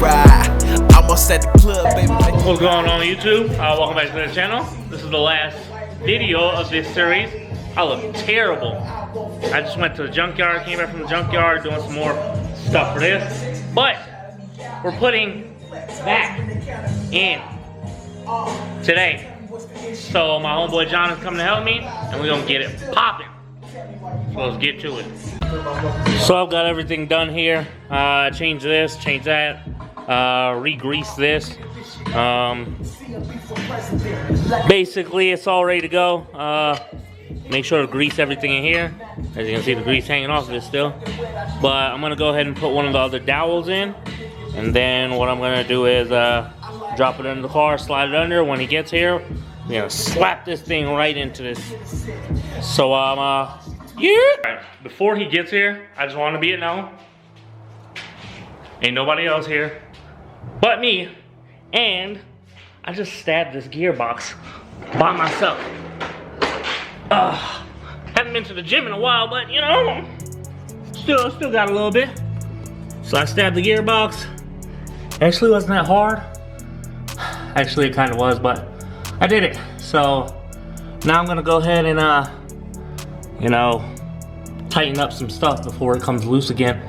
ride. Almost at the club, baby. What's going on YouTube? Welcome back to the channel. This is the last video of this series. I look terrible. I just went to the junkyard, came back from the junkyard, doing some more stuff for this. But we're putting that in today. So my homeboy John is coming to help me, and we're gonna get it popping. So let's get to it. So I've got everything done here. Change this, change that, re-grease this. Basically it's all ready to go. Make sure to grease everything in here. As you can see, the grease hanging off of it still. But I'm gonna go ahead and put one of the other dowels in, and then what I'm gonna do is drop it in the car, slide it under. When he gets here, we're gonna slap this thing right into this. So yeah. Right, before he gets here, I just want to be it known, ain't nobody else here but me, and I just stabbed this gearbox by myself. Haven't been to the gym in a while, but you know, still got a little bit. So I stabbed the gearbox. Actually, wasn't that hard. Actually, it kind of was, but I did it. So now I'm gonna go ahead and you know, tighten up some stuff before it comes loose again,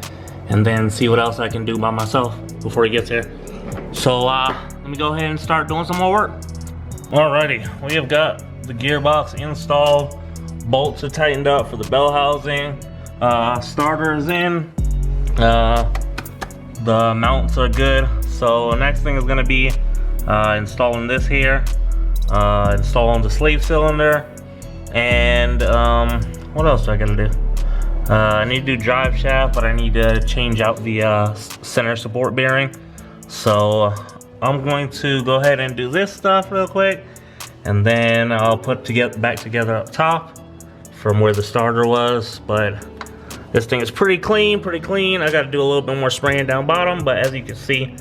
and then see what else I can do by myself before he gets here. So let me go ahead and start doing some more work. Alrighty, we have got the gearbox installed, bolts are tightened up for the bell housing, starter is in, the mounts are good. So the next thing is going to be installing this here, installing the slave cylinder, and what else do I gotta do? I need to do drive shaft, but I need to change out the center support bearing. So I'm going to go ahead and do this stuff real quick, and then I'll put back together up top from where the starter was. But this thing is pretty clean. I gotta do a little bit more spraying down bottom, but as you can see,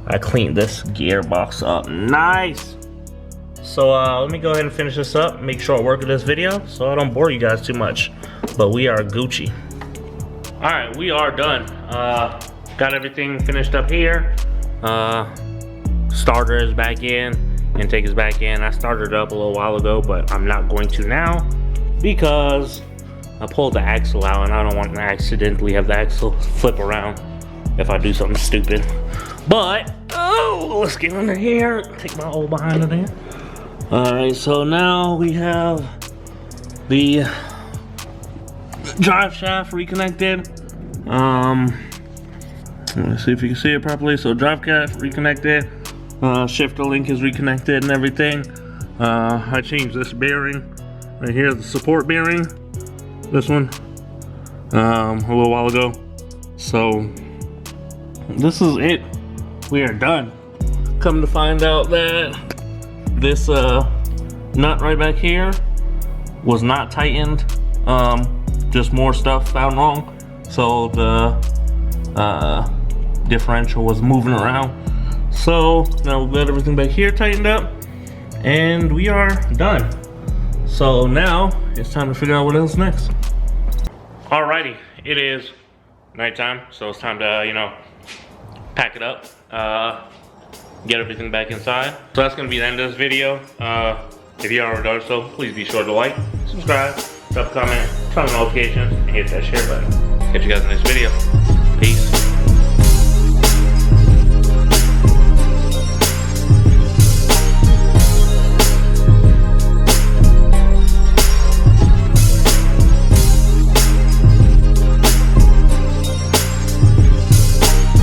I cleaned this gearbox up nice. So let me go ahead and finish this up, make sure I work with this video so I don't bore you guys too much. But we are Gucci. Alright, we are done. Got everything finished up here. Starter is back in, intake is back in. I started it up a little while ago, but I'm not going to now because I pulled the axle out, and I don't want to accidentally have the axle flip around if I do something stupid. But let's get under here, take my old behind in there. Alright, so now we have the drive shaft reconnected. Let's see if you can see it properly. So drive shaft reconnected, shifter link is reconnected and everything. I changed this bearing right here, the support bearing, this one, a little while ago. So this is it. We are done. Come to find out that this nut right back here was not tightened. Just more stuff found wrong. So the differential was moving around. So now we've got everything back here tightened up, and we are done. So now it's time to figure out what else next. Alrighty, it is nighttime, so it's time to, you know, pack it up. Get everything back inside. So that's gonna be the end of this video. If you already done so, please be sure to like, subscribe, drop a comment, turn on notifications, and hit that share button. Catch you guys in the next video. Peace.